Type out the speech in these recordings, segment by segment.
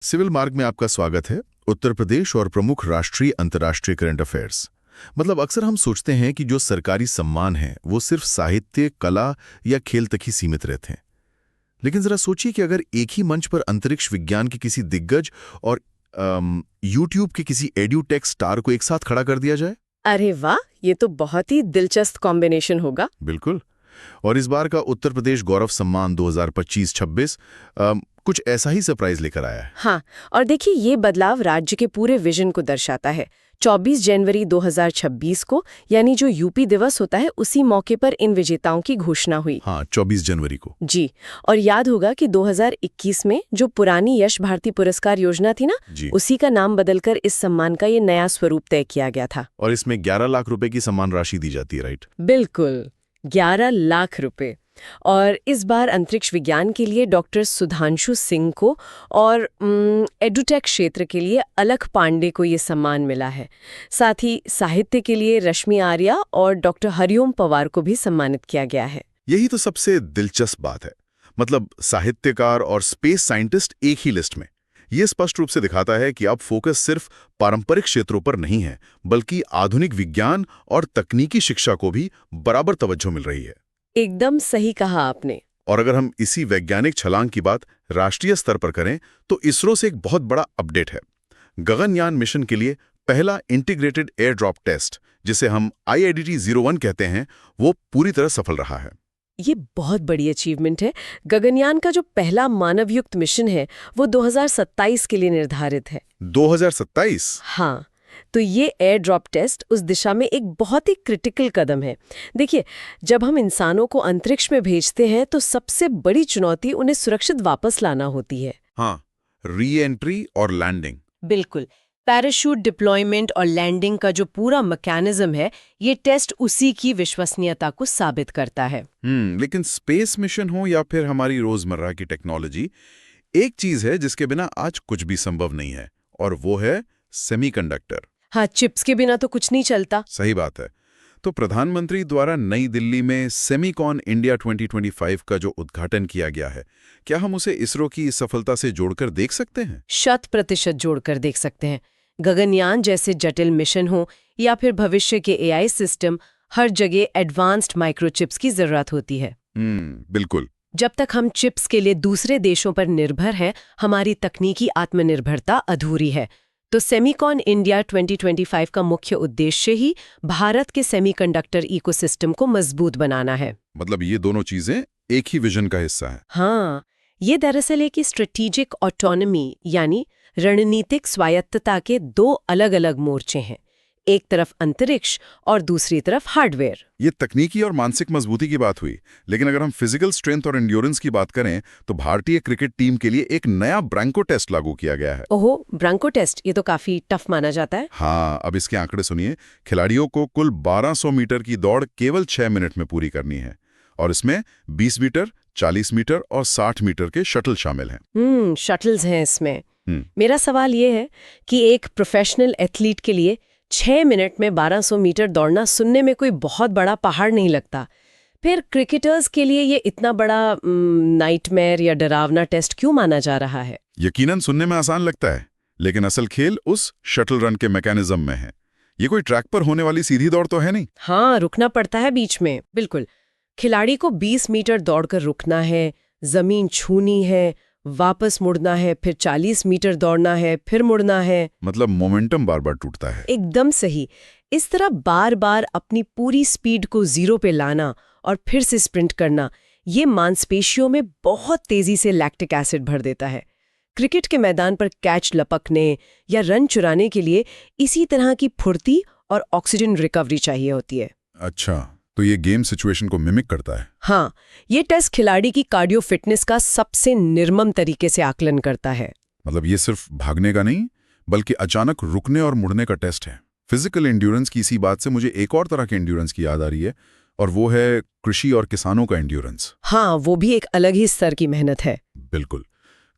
Civil मार्ग में आपका स्वागत है। उत्तर प्रदेश और प्रमुख राष्ट्रीय अंतर्राष्ट्रीय करंट अफेयर्स। मतलब अक्सर हम सोचते हैं कि जो सरकारी सम्मान हैं वो सिर्फ साहित्य, कला या खेल तक ही सीमित रहते हैं। लेकिन जरा सोचिए कि अगर एक ही मंच पर अंतरिक्ष विज्ञान के किसी दिग्गज और यूट्यूब के किसी एड्यूटेक स्टार को एक साथ खड़ा कर दिया जाए। अरे वाह, ये तो बहुत ही दिलचस्प कॉम्बिनेशन होगा। बिल्कुल। और इस बार का उत्तर प्रदेश गौरव सम्मान 2025-26 कुछ ऐसा ही सरप्राइज लेकर आया है। हाँ, और देखिए ये बदलाव राज्य के पूरे विजन को दर्शाता है। 24 जनवरी 2026 को, यानी जो यूपी दिवस होता है, उसी मौके पर इन विजेताओं की घोषणा हुई। हाँ, 24 जनवरी को। जी, और याद होगा कि 2021 में जो पुरानी यश भारती पुरस्कार योजना थी ना, उसी का नाम बदलकर इस सम्मान का ये नया स्वरूप तय किया गया था। और इसमें 11 लाख रुपए की सम्मान राशि दी जाती है, राइट? बिल्कुल, 11 लाख रुपए। और इस बार अंतरिक्ष विज्ञान के लिए डॉक्टर सुधांशु सिंह को और एडुटेक क्षेत्र के लिए अलख पांडे को ये सम्मान मिला है। साथ ही साहित्य के लिए रश्मि आर्या और डॉक्टर हरिओम पवार को भी सम्मानित किया गया है। यही तो सबसे दिलचस्प बात है। मतलब साहित्यकार और स्पेस साइंटिस्ट एक ही लिस्ट में। ये स्पष्ट रूप से दिखाता है कि अब फोकस सिर्फ पारंपरिक क्षेत्रों पर नहीं है, बल्कि आधुनिक विज्ञान और तकनीकी शिक्षा को भी बराबर तवज्जो मिल रही है। एकदम सही कहा आपने। और अगर हम इसी वैज्ञानिक छलांग की बात राष्ट्रीय स्तर पर करें तो इसरो से एक बहुत बड़ा अपडेट है। गगनयान मिशन के लिए पहला इंटीग्रेटेड एयर ड्रॉप टेस्ट, जिसे हम IIDT-01 कहते हैं, वो पूरी तरह सफल रहा है। ये बहुत बड़ी अचीवमेंट है। गगनयान का जो पहला मानवयुक्त मिशन है वो 2027 के लिए निर्धारित है। 2027? हाँ, तो ये एयर ड्रॉप टेस्ट उस दिशा में एक बहुत ही क्रिटिकल कदम है। देखिए, जब हम इंसानों को अंतरिक्ष में भेजते हैं तो सबसे बड़ी चुनौती उन्हें सुरक्षित वापस लाना होती है। हाँ, री एंट्री और लैंडिंग। बिल्कुल। पैराशूट डिप्लॉयमेंट और लैंडिंग का जो पूरा मैकेनिज्म है, ये टेस्ट उसी की विश्वसनीयता को साबित करता है। लेकिन स्पेस मिशन हो या फिर हमारी रोजमर्रा की टेक्नोलॉजी, एक चीज है जिसके बिना आज कुछ भी संभव नहीं है, और वो है सेमीकंडक्टर। हाँ, चिप्स के बिना तो कुछ नहीं चलता। सही बात है। तो प्रधानमंत्री द्वारा नई दिल्ली में सेमीकॉन इंडिया 2025 का जो उद्घाटन किया गया है, क्या हम उसे इसरो की इस सफलता से जोड़कर देख सकते हैं? 100% जोड़कर देख सकते हैं। गगनयान जैसे जटिल मिशन हो या फिर भविष्य के AI सिस्टम, हर जगह एडवांस्ड माइक्रोचिप्स की जरूरत होती है। बिल्कुल। जब तक हम चिप्स के लिए दूसरे देशों पर निर्भर हैं, हमारी तकनीकी आत्मनिर्भरता अधूरी है। तो सेमीकॉन इंडिया 2025 का मुख्य उद्देश्य ही भारत के सेमीकंडक्टर इकोसिस्टम को मजबूत बनाना है। मतलब ये दोनों चीजें एक ही विजन का हिस्सा है। हाँ, ये दरअसल एक स्ट्रेटेजिक ऑटोनॉमी यानी रणनीतिक स्वायत्तता के दो अलग अलग मोर्चे हैं। एक तरफ अंतरिक्ष और दूसरी तरफ हार्डवेयर। ये तकनीकी और मानसिक मजबूती की बात हुई, लेकिन अगर हम फिजिकल स्ट्रेंथ और एंड्योरेंस की बात करें तो भारतीय क्रिकेट टीम के लिए एक नया ब्रांको टेस्ट लागू किया गया है। ओहो, ब्रांको टेस्ट, ये तो काफी टफ माना जाता है। हाँ, अब इसके आंकड़े सुनिए। खिलाड़ियों को कुल 1200 मीटर की दौड़ केवल 6 मिनट में पूरी करनी है, और इसमें 20 मीटर, 40 मीटर और 60 मीटर के शटल शामिल हैं। शटल्स हैं इसमें। मेरा सवाल ये है कि एक प्रोफेशनल एथलीट के लिए 6 मिनट में 1200 मीटर दौड़ना सुनने में कोई बहुत बड़ा पहाड़ नहीं लगता। फिर क्रिकेटर्स के लिए ये इतना बड़ा नाइटमेयर या डरावना टेस्ट क्यों माना जा रहा है? यकीनन सुनने में आसान लगता है, लेकिन असल खेल उस शटल रन के मैकेनिज्म में है। ये कोई ट्रैक पर होने वाली सीधी दौड़ तो है नहीं। हाँ, रुकना पड़ता है बीच में। बिल्कुल, खिलाड़ी को 20 मीटर दौड़कर रुकना है, जमीन छूनी है, वापस मुड़ना है, फिर 40 मीटर दौड़ना है, फिर मुड़ना है। मतलब मोमेंटम बार बार टूटता है। एकदम सही। इस तरह बार बार अपनी पूरी स्पीड को जीरो पे लाना और फिर से स्प्रिंट करना, ये मांसपेशियों में बहुत तेजी से लैक्टिक एसिड भर देता है। क्रिकेट के मैदान पर कैच लपकने या रन चुराने के लिए इसी तरह की फुर्ती और ऑक्सीजन रिकवरी चाहिए होती है। अच्छा, तो ये गेम सिचुएशन को मिमिक करता है। हाँ, ये टेस्ट खिलाड़ी की कार्डियो फिटनेस का सबसे निर्मम तरीके से आकलन करता है। मतलब ये सिर्फ भागने का नहीं, बल्कि अचानक रुकने और मुड़ने का टेस्ट है। फिजिकल एंड्योरेंस की इसी बात से मुझे एक और तरह के एंड्योरेंस की याद आ रही है, और वो है कृषि और किसानों का एंड्योरेंस। हाँ, वो भी एक अलग ही स्तर की मेहनत है। बिल्कुल।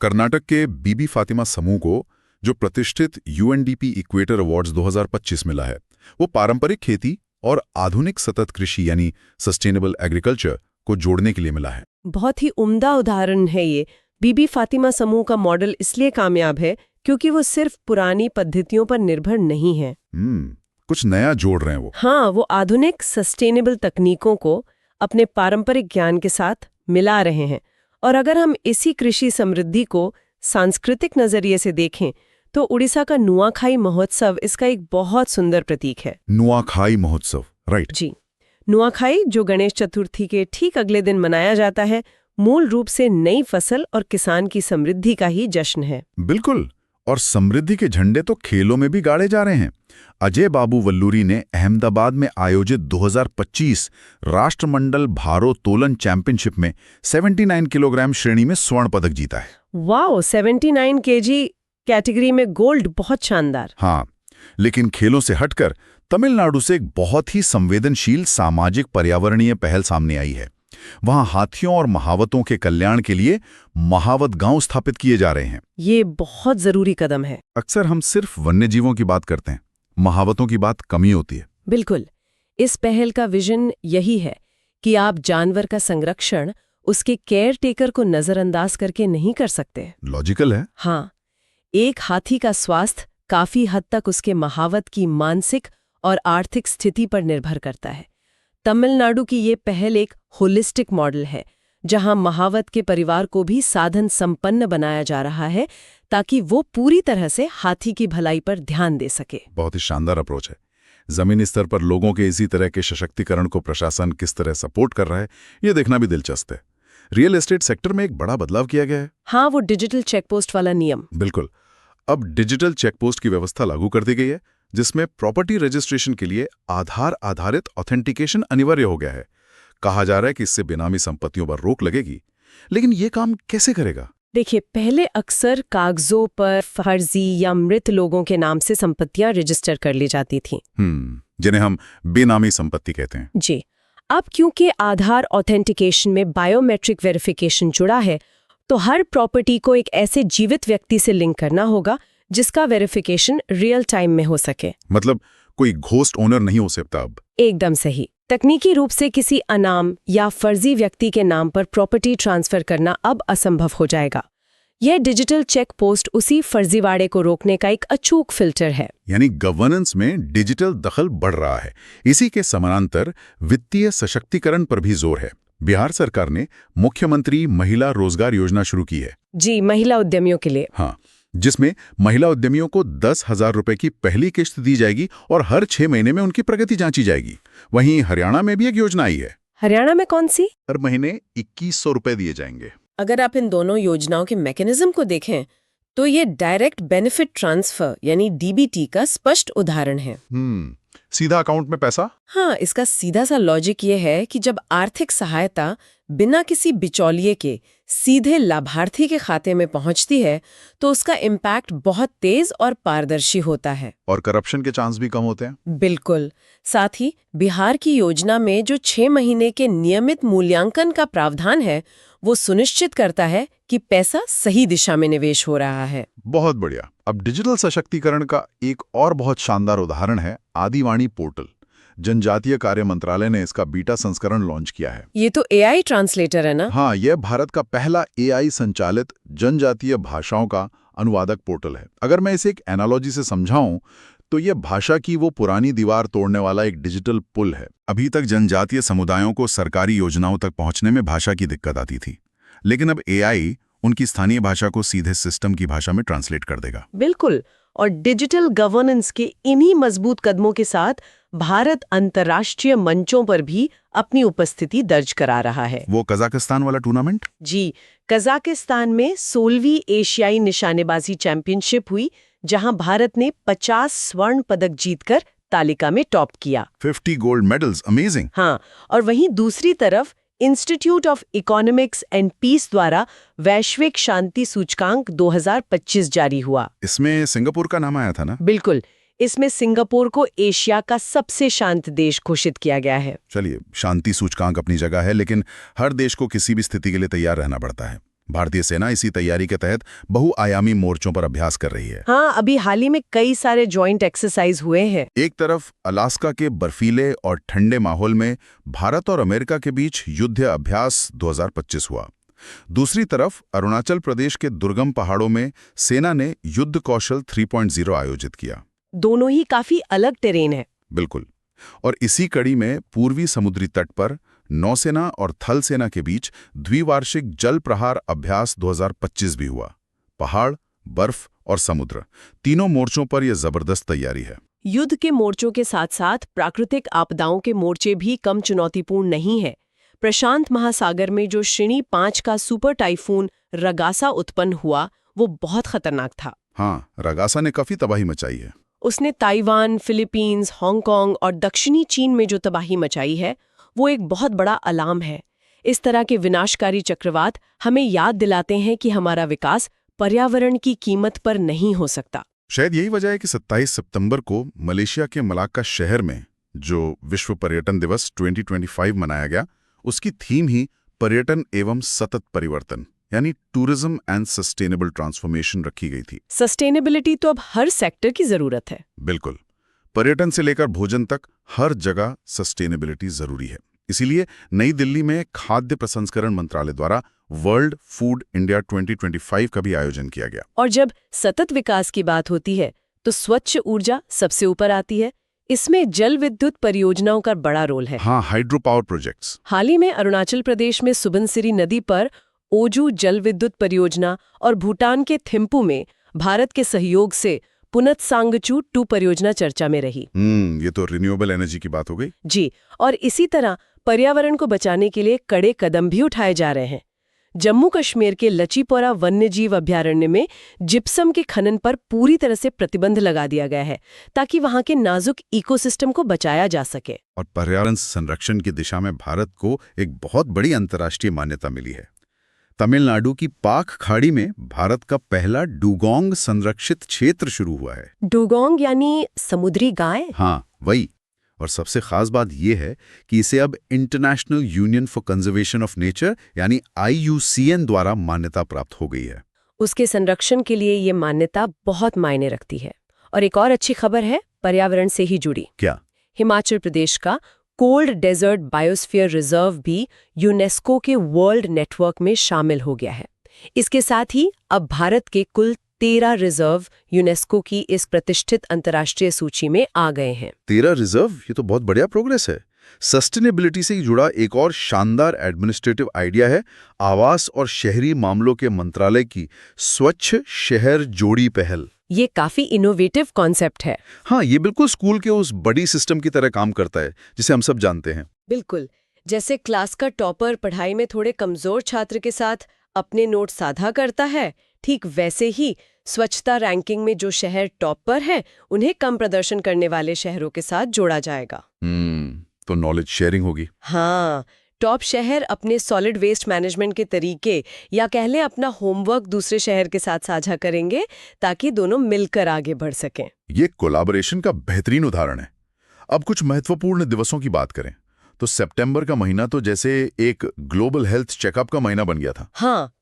कर्नाटक के बीबी फातिमा समूह को जो प्रतिष्ठित UNDP इक्वेटर अवार्ड्स 2025 मिला है, वो पारंपरिक खेती और आधुनिक सतत कृषि यानी सस्टेनेबल एग्रीकल्चर को जोड़ने के लिए मिला है। बहुत ही उम्दा उदाहरण है ये। बीबी फातिमा समूह का मॉडल इसलिए कामयाब है क्योंकि वो सिर्फ पुरानी पद्धतियों पर निर्भर नहीं है। कुछ नया जोड़ रहे हैं वो। हाँ, वो आधुनिक सस्टेनेबल तकनीकों को अपने पारंपरिक ज्ञान के साथ मिला रहे हैं। और अगर हम इसी कृषि समृद्धि को सांस्कृतिक नजरिए से देखें तो उड़ीसा का नुआखाई महोत्सव इसका एक बहुत सुंदर प्रतीक है। नुआखाई महोत्सव, राइट। जी, नुआखाई जो गणेश चतुर्थी के ठीक अगले दिन मनाया जाता है, मूल रूप से नई फसल और किसान की समृद्धि का ही जश्न है। बिल्कुल, और समृद्धि के झंडे तो खेलों में भी गाड़े जा रहे हैं। अजय बाबू वल्लूरी ने अहमदाबाद में आयोजित 2025 राष्ट्रमंडल भारोत्तोलन चैंपियनशिप में 79 किलोग्राम श्रेणी में स्वर्ण पदक जीता है। वाओ, 79 केजी कैटेगरी में गोल्ड, बहुत शानदार। हाँ, लेकिन खेलों से हटकर तमिलनाडु से एक बहुत ही संवेदनशील सामाजिक पर्यावरणीय पहल सामने आई है। वहां हाथियों और महावतों के कल्याण के लिए महावत गांव स्थापित किए जा रहे हैं। ये बहुत जरूरी कदम है। अक्सर हम सिर्फ वन्यजीवों की बात करते हैं, महावतों की बात कम ही होती है। बिल्कुल, इस पहल का विजन यही है कि आप जानवर का संरक्षण उसके केयर टेकर को नजरअंदाज करके नहीं कर सकते। लॉजिकल है। हाँ, एक हाथी का स्वास्थ्य काफी हद तक उसके महावत की मानसिक और आर्थिक स्थिति पर निर्भर करता है। तमिलनाडु की ये पहल एक होलिस्टिक मॉडल है, जहां महावत के परिवार को भी साधन संपन्न बनाया जा रहा है ताकि वो पूरी तरह से हाथी की भलाई पर ध्यान दे सके। बहुत ही शानदार अप्रोच है। जमीनी स्तर पर लोगों के इसी तरह के सशक्तिकरण को प्रशासन किस तरह सपोर्ट कर रहा है, ये देखना भी दिलचस्प है। रियल एस्टेट सेक्टर में एक बड़ा बदलाव किया गया है। हाँ, वो डिजिटल चेकपोस्ट वाला नियम। बिल्कुल, अब डिजिटल चेकपोस्ट की व्यवस्था लागू कर दी गई है, जिसमें प्रॉपर्टी रजिस्ट्रेशन के लिए आधार आधारित ऑथेंटिकेशन अनिवार्य हो गया है। कहा जा रहा है कि इससे बेनामी संपत्तियों पर रोक लगेगी। लेकिन ये काम कैसे करेगा? देखिए, पहले अक्सर कागजों पर फर्जी या मृत लोगों के नाम से संपत्तियां रजिस्टर कर ली जाती थीं। जिन्हें हम बेनामी संपत्ति कहते हैं। जी, अब क्योंकि आधार ऑथेंटिकेशन में बायोमेट्रिक वेरिफिकेशन जुड़ा है, तो हर प्रॉपर्टी को एक ऐसे जीवित व्यक्ति से लिंक करना होगा जिसका वेरिफिकेशन रियल टाइम में हो सके। मतलब कोई घोस्ट ओनर नहीं हो सकता अब। एकदम सही। तकनीकी रूप से किसी अनाम या फर्जी व्यक्ति के नाम पर प्रॉपर्टी ट्रांसफर करना अब असंभव हो जाएगा। यह डिजिटल चेक पोस्ट उसी फर्जीवाड़े को रोकने का एक अचूक फिल्टर है। यानी गवर्नेंस में डिजिटल दखल बढ़ रहा है। इसी के समानांतर वित्तीय सशक्तिकरण पर भी जोर है। बिहार सरकार ने मुख्यमंत्री महिला रोजगार योजना शुरू की है। जी, महिला उद्यमियों के लिए। हाँ, जिसमें महिला उद्यमियों को 10,000 रुपए की पहली किश्त दी जाएगी और हर 6 महीने में उनकी प्रगति जांची जाएगी। वहीं हरियाणा में भी एक योजना आई है। हरियाणा में कौन सी? हर महीने 2100 रुपए दिए जाएंगे। अगर आप इन दोनों योजनाओं के मैकेनिज्म को देखें तो ये डायरेक्ट बेनिफिट ट्रांसफर यानी डीबीटी का स्पष्ट उदाहरण है। सीधा अकाउंट में पैसा। हाँ, इसका सीधा सा लॉजिक ये है कि जब आर्थिक सहायता बिना किसी बिचौलिए के सीधे लाभार्थी के खाते में पहुंचती है तो उसका इम्पैक्ट बहुत तेज और पारदर्शी होता है। और करप्शन के चांस भी कम होते हैं। बिल्कुल। साथ ही बिहार की योजना में जो 6 महीने के नियमित मूल्यांकन का प्रावधान है, वो सुनिश्चित करता है कि पैसा सही दिशा में निवेश हो रहा है। बहुत बढ़िया। अब डिजिटल सशक्तिकरण का एक और बहुत शानदार उदाहरण है आदिवाणी पोर्टल। जनजातीय कार्य मंत्रालय ने इसका बीटा संस्करण लॉन्च किया है। ये तो एआई ट्रांसलेटर है ना? हाँ, यह भारत का पहला एआई संचालित जनजातीय भाषाओं का अनुवादक पोर्टल है। अगर मैं इसे एक एनालॉजी से समझाऊं तो यह भाषा की वो पुरानी दीवार तोड़ने वाला एक डिजिटल पुल है। अभी तक जनजातीय समुदायों को सरकारी योजनाओं तक पहुंचने में भाषा की दिक्कत आती थी, लेकिन अब एआई उनकी स्थानीय भाषा को सीधे सिस्टम की भाषा में ट्रांसलेट कर देगा। बिल्कुल। और डिजिटल गवर्नेंस के इन्हीं मजबूत कदमों के साथ भारत अंतर्राष्ट्रीय मंचों पर भी अपनी उपस्थिति दर्ज करा रहा है। वो कजाकिस्तान वाला टूर्नामेंट? जी, कजाकिस्तान में 16वीं एशियाई निशानेबाजी चैंपियनशिप हुई, जहां भारत ने 50 स्वर्ण पदक जीतकर तालिका में टॉप किया। 50 गोल्ड मेडल्स, अमेजिंग। हाँ, और वहीं दूसरी तरफ institute of economics and peace द्वारा वैश्विक शांति सूचकांक 2025 जारी हुआ। इसमें सिंगापुर का नाम आया था ना? बिल्कुल। इसमें सिंगापुर को एशिया का सबसे शांत देश घोषित किया गया है। चलिए, शांति सूचकांक अपनी जगह है, लेकिन हर देश को किसी भी स्थिति के लिए तैयार रहना पड़ता है। भारतीय सेना इसी तैयारी के तहत बहुआयामी मोर्चों पर अभ्यास कर रही है। हाँ, अभी हाल ही में कई सारे जॉइंट एक्सरसाइज हुए हैं। एक तरफ अलास्का के बर्फीले और ठंडे माहौल में भारत और अमेरिका के बीच युद्ध अभ्यास 2025 हुआ। दूसरी तरफ अरुणाचल प्रदेश के दुर्गम पहाड़ों में सेना ने युद्ध कौशल 3.0 आयोजित किया। दोनों ही काफी अलग टेरेन है। बिल्कुल। और इसी कड़ी में पूर्वी समुद्री तट पर नौसेना और थल सेना के बीच द्विवार्षिक जल प्रहार अभ्यास 2025 भी हुआ। पहाड़, बर्फ और समुद्र, तीनों मोर्चों पर यह जबरदस्त तैयारी है। युद्ध के मोर्चों के साथ साथ प्राकृतिक आपदाओं के मोर्चे भी कम चुनौतीपूर्ण नहीं है। प्रशांत महासागर में जो श्रेणी 5 का सुपर टाइफून रगासा उत्पन्न हुआ, वो बहुत खतरनाक था। हाँ, रगासा ने काफी तबाही मचाई है। उसने ताइवान, फिलीपींस, हांगकांग और दक्षिणी चीन में जो तबाही मचाई है, वो एक बहुत बड़ा अलार्म है। इस तरह के विनाशकारी चक्रवात हमें याद दिलाते हैं कि हमारा विकास पर्यावरण की कीमत पर नहीं हो सकता। शायद यही वजह है कि 27 सितंबर को मलेशिया के मलाक्का शहर में जो विश्व पर्यटन दिवस 2025 मनाया गया, उसकी थीम ही पर्यटन एवं सतत परिवर्तन यानी टूरिज्म एंड सस्टेनेबल ट्रांसफॉर्मेशन रखी गई थी। सस्टेनेबिलिटी तो अब हर सेक्टर की जरूरत है। बिल्कुल। पर्यटन से लेकर भोजन तक हर जगह सस्टेनेबिलिटी जरूरी है। इसीलिए नई दिल्ली में खाद्य प्रसंस्करण मंत्रालय द्वारा वर्ल्ड फूड इंडिया 2025 का भी आयोजन किया गया। और जब सतत विकास की बात होती है तो स्वच्छ ऊर्जा सबसे ऊपर आती है। इसमें जल विद्युत परियोजनाओं का बड़ा रोल है। हाँ, हाइड्रो पावर प्रोजेक्ट्स। हाल ही में अरुणाचल प्रदेश में सुबनसिरी नदी पर ओजू जल विद्युत परियोजना और भूटान के थिम्पू में भारत के सहयोग से पुनत्सांगचू 2 परियोजना चर्चा में रही। ये तो रिन्यूएबल एनर्जी की बात हो गई। जी, और इसी तरह पर्यावरण को बचाने के लिए कड़े कदम भी उठाए जा रहे हैं। जम्मू कश्मीर के लचीपोरा वन्यजीव अभयारण्य में जिप्सम के खनन पर पूरी तरह से प्रतिबंध लगा दिया गया है ताकि वहां के नाजुक इकोसिस्टम को बचाया जा सके। और पर्यावरण संरक्षण की दिशा में भारत को एक बहुत बड़ी अंतर्राष्ट्रीय मान्यता मिली है। तमिलनाडु की पाक खाड़ी में भारत का पहला डुगोंग संरक्षित क्षेत्र शुरू हुआ है। डुगोंग यानी समुद्री गाय? हाँ, वही। और सबसे खास बात यह है कि इसे अब international union for conservation of nature यानी IUCN द्वारा मान्यता प्राप्त हो गई है। उसके संरक्षण के लिए ये मान्यता बहुत मायने रखती है। और एक और अच्छी खबर है पर्यावरण से ही जुड़ी। क्या? हिमाचल प्रदेश का कोल्ड डेजर्ट बायोस्फीयर रिजर्व भी यूनेस्को के वर्ल्ड नेटवर्क में शामिल हो गया है। इसके साथ ही अब भारत के कुल 13 रिजर्व यूनेस्को की इस प्रतिष्ठित अंतर्राष्ट्रीय सूची में आ गए हैं। 13 रिजर्व, ये तो बहुत बढ़िया प्रोग्रेस है। सस्टेनेबिलिटी से जुड़ा एक और शानदार एडमिनिस्ट्रेटिव आइडिया है आवास और शहरी मामलों के मंत्रालय की स्वच्छ शहर जोड़ी पहल। ये काफी इनोवेटिव कॉन्सेप्ट है। हाँ, ये बिल्कुल स्कूल के उस बड़ी सिस्टम की तरह काम करता है जिसे हम सब जानते हैं। बिल्कुल, जैसे क्लास का टॉपर पढ़ाई में थोड़े कमजोर छात्र के साथ अपने नोट साझा करता है, ठीक वैसे ही स्वच्छता रैंकिंग में जो शहर टॉप पर है उन्हें कम प्रदर्शन करने वाले शहरों के साथ जोड़ा जाएगा। तो नॉलेज शेयरिंग होगी। हाँ, टॉप शहर अपने सॉलिड वेस्ट मैनेजमेंट के तरीके या कह लें अपना होमवर्क दूसरे शहर के साथ साझा करेंगे ताकि दोनों मिलकर आगे बढ़ सकें। ये कोलैबोरेशन का बेहतरीन उदाहरण है। अब कुछ महत्वपूर्ण दिवसों की बात करें तो सितंबर का महीना तो जैसे एक ग्लोबल हेल्थ चेकअप का महीना बन गया था। हाँ,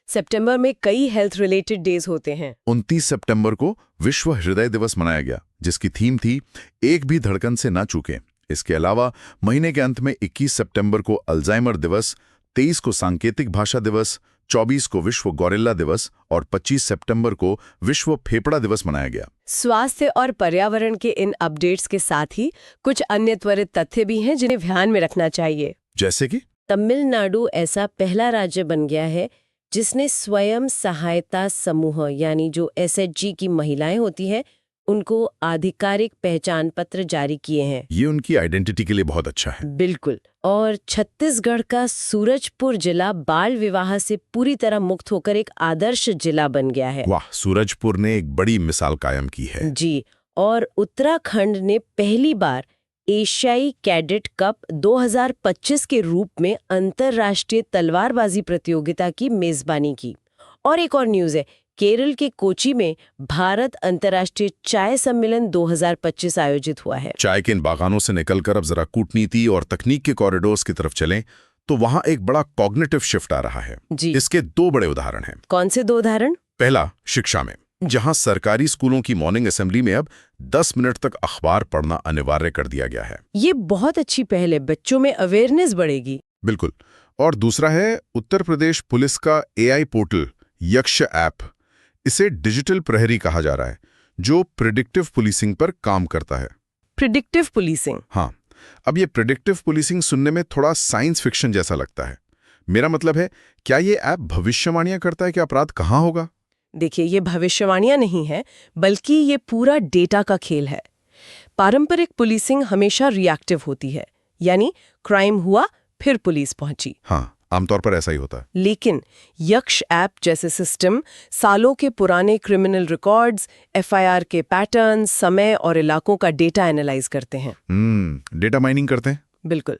सितंबर में कई हेल्थ रिलेटेड डेज होते हैं। 29 सितंबर को विश्व हृदय दिवस मनाया गया जिसकी थीम थी एक भी धड़कन से ना चूकें। इसके अलावा महीने के अंत में 21 सितंबर को अल्जाइमर दिवस, 23 को सांकेतिक भाषा दिवस, 24 को विश्व गोरिल्ला दिवस और 25 सितंबर को विश्व फेफड़ा दिवस मनाया गया। स्वास्थ्य और पर्यावरण के इन अपडेट्स के साथ ही कुछ अन्य त्वरित तथ्य भी हैं जिन्हें ध्यान में रखना चाहिए। जैसे कि तमिलनाडु ऐसा पहला राज्य बन गया है जिसने स्वयं सहायता समूह यानी जो SHG की महिलाएं होती हैं उनको आधिकारिक पहचान पत्र जारी किए हैं। ये उनकी आइडेंटिटी के लिए बहुत अच्छा है। बिल्कुल। और छत्तीसगढ़ का सूरजपुर जिला बाल विवाह से पूरी तरह मुक्त होकर एक आदर्श जिला बन गया है। वाह, सूरजपुर ने एक बड़ी मिसाल कायम की है। जी। और उत्तराखंड ने पहली बार एशियाई कैडेट कप 2025 के रूप में अंतर्राष्ट्रीय तलवारबाजी प्रतियोगिता की मेजबानी की। और एक और न्यूज़ है, केरल के कोची में भारत अंतर्राष्ट्रीय चाय सम्मेलन 2025 आयोजित हुआ है। चाय के इन बागानों से निकलकर अब जरा कूटनीति और तकनीक के कॉरिडोर्स की तरफ चलें तो वहां एक बड़ा कॉग्निटिव शिफ्ट आ रहा है। जी। इसके 2 बड़े उदाहरण हैं। कौन से 2 उदाहरण? पहला, शिक्षा में, जहां सरकारी स्कूलों की मॉर्निंग असेंबली में अब 10 मिनट तक अखबार पढ़ना अनिवार्य कर दिया गया है। ये बहुत अच्छी पहल है, बच्चों में अवेयरनेस बढ़ेगी। बिल्कुल। और दूसरा है उत्तर प्रदेश पुलिस का एआई पोर्टल यक्ष ऐप। इसे डिजिटल प्रहरी कहा जा रहा है, जो प्रिडिक्टिव पुलिसिंग पर काम करता है। Predictive policing. हाँ, अब ये प्रिडिक्टिव पुलिसिंग सुनने में थोड़ा साइंस फिक्शन जैसा लगता है। मेरा मतलब है, क्या ये ऐप भविष्यवाणियां करता है कि अपराध कहाँ होगा? देखिए, ये भविष्यवाणियां नहीं है, बल्कि ये पूरा डेटा का खेल है। पारंपरिक पुलिसिंग हमेशा रिएक्टिव होती है, यानी क्राइम हुआ फिर पुलिस पहुंची। हाँ, आमतौर पर ऐसा ही होता है। लेकिन यक्ष ऐप जैसे सिस्टम सालों के पुराने क्रिमिनल रिकॉर्ड्स, एफआईआर के पैटर्न, समय और इलाकों का डेटा एनालाइज करते हैं। डेटा माइनिंग करते हैं। बिल्कुल,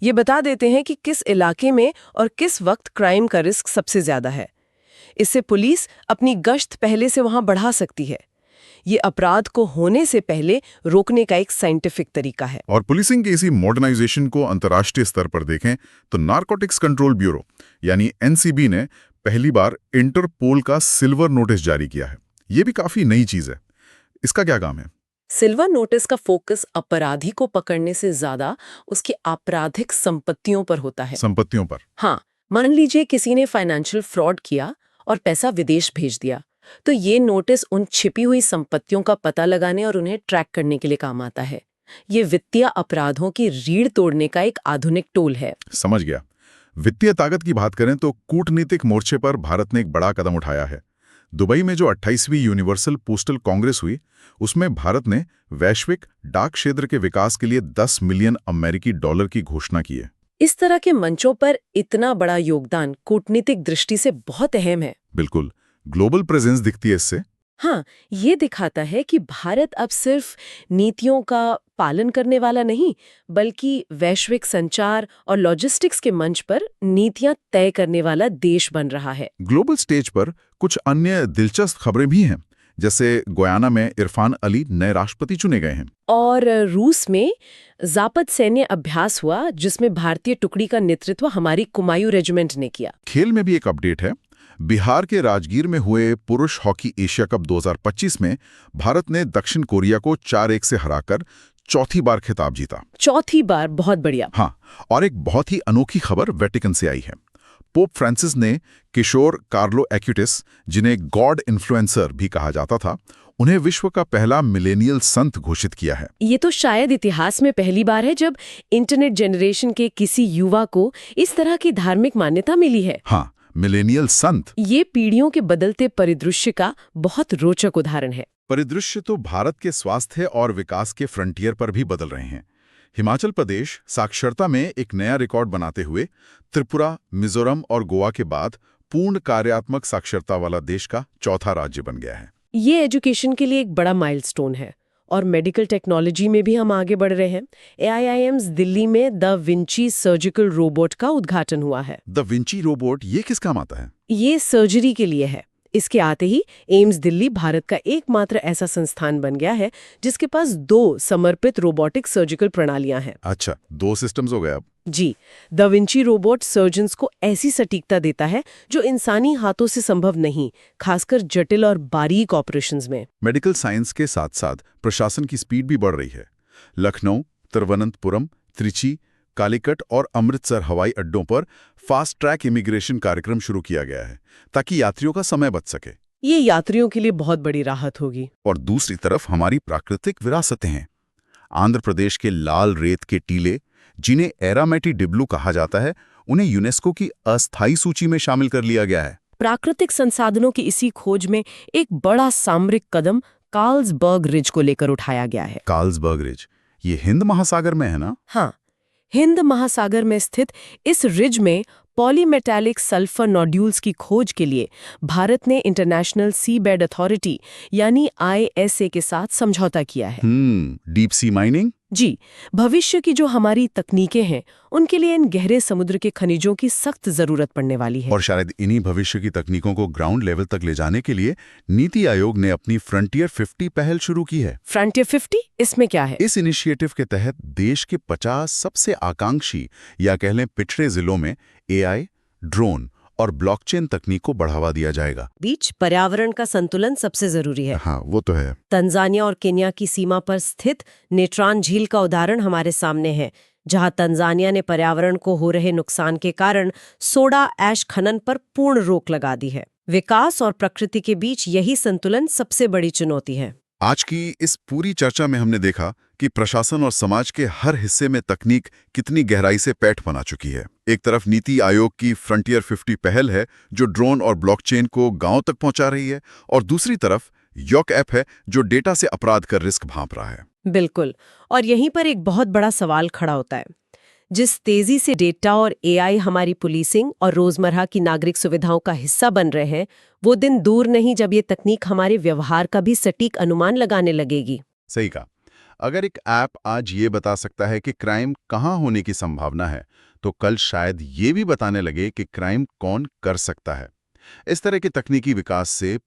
ये बता देते हैं कि किस इलाके में और किस वक्त क्राइम का रिस्क सबसे ज्यादा है। इससे पुलिस अपनी गश्त पहले से वहां बढ़ा सकती है। ये अपराध को होने से पहले रोकने का एक साइंटिफिक तरीका है। और पुलिसिंग के इसी मॉडर्नाइजेशन को अंतर्राष्ट्रीय स्तर पर देखें तो नारकोटिक्स कंट्रोल ब्यूरो यानी एनसीबी ने पहली बार इंटरपोल का सिल्वर नोटिस जारी किया है। ये भी काफी नई चीज है। इसका क्या काम है? सिल्वर नोटिस का फोकस अपराधी को पकड़ने से ज्यादा उसकी आपराधिक संपत्तियों पर होता है। संपत्तियों पर? हाँ, मान लीजिए किसी ने फाइनेंशियल फ्रॉड किया और पैसा विदेश भेज दिया, तो ये नोटिस उन छिपी हुई संपत्तियों का पता लगाने और उन्हें ट्रैक करने के लिए काम आता है। ये वित्तीय अपराधों की रीढ़ तोड़ने का एक आधुनिक टूल है। समझ गया। वित्तीय ताकत की बात करें तो कूटनीतिक मोर्चे पर भारत ने एक बड़ा कदम उठाया है। दुबई में जो 28वीं यूनिवर्सल पोस्टल कांग्रेस हुई, उसमें भारत ने वैश्विक डाक क्षेत्र के विकास के लिए 10 मिलियन अमेरिकी डॉलर की घोषणा की है। इस तरह के मंचों पर इतना बड़ा योगदान कूटनीतिक दृष्टि से बहुत अहम है। बिल्कुल, ग्लोबल प्रेजेंस दिखती है इससे। हाँ, ये दिखाता है कि भारत अब सिर्फ नीतियों का पालन करने वाला नहीं, बल्कि वैश्विक संचार और लॉजिस्टिक्स के मंच पर नीतियां तय करने वाला देश बन रहा है। ग्लोबल स्टेज पर कुछ अन्य दिलचस्प खबरें भी हैं, जैसे गुयाना में इरफान अली नए राष्ट्रपति चुने गए हैं। और रूस में जापद सैन्य अभ्यास हुआ, जिसमें भारतीय टुकड़ी का नेतृत्व हमारी कुमायूं रेजिमेंट ने किया। खेल में भी एक अपडेट है। बिहार के राजगीर में हुए पुरुष हॉकी एशिया कप 2025 में भारत ने दक्षिण कोरिया को 4-1 से हराकर चौथी बार खिताब जीता। चौथी बार, बहुत बढ़िया। हाँ, और एक बहुत ही अनोखी खबर वेटिकन से आई है। पोप फ्रांसिस ने किशोर कार्लो एक्यूटिस, जिन्हें गॉड इन्फ्लुएंसर भी कहा जाता था, उन्हें विश्व का पहला मिलेनियल संत घोषित किया है। ये तो शायद इतिहास में पहली बार है जब इंटरनेट जनरेशन के किसी युवा को इस तरह की धार्मिक मान्यता मिली है। हाँ, मिलेनियल संत। ये पीढ़ियों के बदलते परिदृश्य का बहुत रोचक उदाहरण है। परिदृश्य तो भारत के स्वास्थ्य और विकास के फ्रंटियर पर भी बदल रहे हैं। हिमाचल प्रदेश साक्षरता में एक नया रिकॉर्ड बनाते हुए त्रिपुरा, मिजोरम और गोवा के बाद पूर्ण कार्यात्मक साक्षरता वाला देश का चौथा राज्य बन गया है। ये एजुकेशन के लिए एक बड़ा माइलस्टोन है। और मेडिकल टेक्नोलॉजी में भी हम आगे बढ़ रहे हैं। AIIMS दिल्ली में द विंची सर्जिकल रोबोट का उद्घाटन हुआ है। द विंची रोबोट ये किस काम आता है? ये सर्जरी के लिए है। इसके आते ही एम्स दिल्ली भारत का एकमात्र ऐसा संस्थान बन गया है जिसके पास 2 समर्पित रोबोटिक सर्जिकल प्रणालियां हैं। अच्छा, 2 सिस्टम्स हो गए अब। जी, द विंची रोबोट सर्जन्स को ऐसी सटीकता देता है जो इंसानी हाथों से संभव नहीं, खासकर जटिल और बारीक ऑपरेशंस में। मेडिकल साइंस के साथ साथ प्रशासन की स्पीड भी बढ़ रही है। लखनऊ, तिरुवनंतपुरम, त्रिची, कालीकट और अमृतसर हवाई अड्डों पर फास्ट ट्रैक इमिग्रेशन कार्यक्रम शुरू किया गया है ताकि यात्रियों का समय बच सके। ये यात्रियों के लिए बहुत बड़ी राहत होगी। और दूसरी तरफ हमारी प्राकृतिक विरासतें हैं। आंध्र प्रदेश के लाल रेत के टीले, जिन्हें एरामेटी डिब्लू कहा जाता है, उन्हें यूनेस्को की अस्थायी सूची में शामिल कर लिया गया है। प्राकृतिक संसाधनों की इसी खोज में एक बड़ा सामरिक कदम कार्ल्सबर्ग रिज को लेकर उठाया गया है। कार्ल्सबर्ग रिज, ये हिंद महासागर में है ना? हाँ, हिंद महासागर में स्थित इस रिज में पॉलीमेटालिक सल्फर नोड्यूल्स की खोज के लिए भारत ने इंटरनेशनल सी बेड अथॉरिटी यानी ISA के साथ समझौता किया है। Deep sea mining? जी, भविष्य की जो हमारी तकनीकें हैं उनके लिए इन गहरे समुद्र के खनिजों की सख्त जरूरत पड़ने वाली है। और शायद इन्हीं भविष्य की तकनीकों को ग्राउंड लेवल तक ले जाने के लिए नीति आयोग ने अपनी फ्रंटियर 50 पहल शुरू की है। फ्रंटियर 50 इसमें क्या है? इस इनिशिएटिव के तहत देश के 50 सबसे आकांक्षी या कह लें पिछड़े जिलों में AI, ड्रोन और ब्लॉकचेन तकनीक को बढ़ावा दिया जाएगा। बीच पर्यावरण का संतुलन सबसे जरूरी है। हाँ, वो तो है। तंजानिया और केन्या की सीमा पर स्थित नेत्रान झील का उदाहरण हमारे सामने है, जहां तंजानिया ने पर्यावरण को हो रहे नुकसान के कारण सोडा ऐश खनन पर पूर्ण रोक लगा दी है। विकास और प्रकृति के बीच यही संतुलन सबसे बड़ी चुनौती है। आज की इस पूरी चर्चा में हमने देखा कि प्रशासन और समाज के हर हिस्से में तकनीक कितनी गहराई से पैठ बना चुकी है। एक तरफ नीति आयोग की फ्रंटियर 50 पहल है जो ड्रोन और ब्लॉकचेन को गांव तक पहुंचा रही है, और दूसरी तरफ यॉक ऐप है जो डेटा से अपराध कर रिस्क भांप रहा है। बिल्कुल। और यहीं पर एक बहुत बड़ा सवाल खड़ा होता है। जिस तेजी से डेटा और एआई हमारी पुलिसिंग और रोजमर्रा की नागरिक सुविधाओं का हिस्सा बन रहे हैं, वो दिन दूर नहीं जब ये तकनीक हमारे व्यवहार का भी सटीक अनुमान लगाने लगेगी। सही कहा। अगर एक ऐप आज ये बता सकता है कि क्राइम कहाँ होने की संभावना है, तो कल शायद ये भी बताने लगे कि क्राइम कौन कर सकता है। इस तरह के तकनीकी विकास से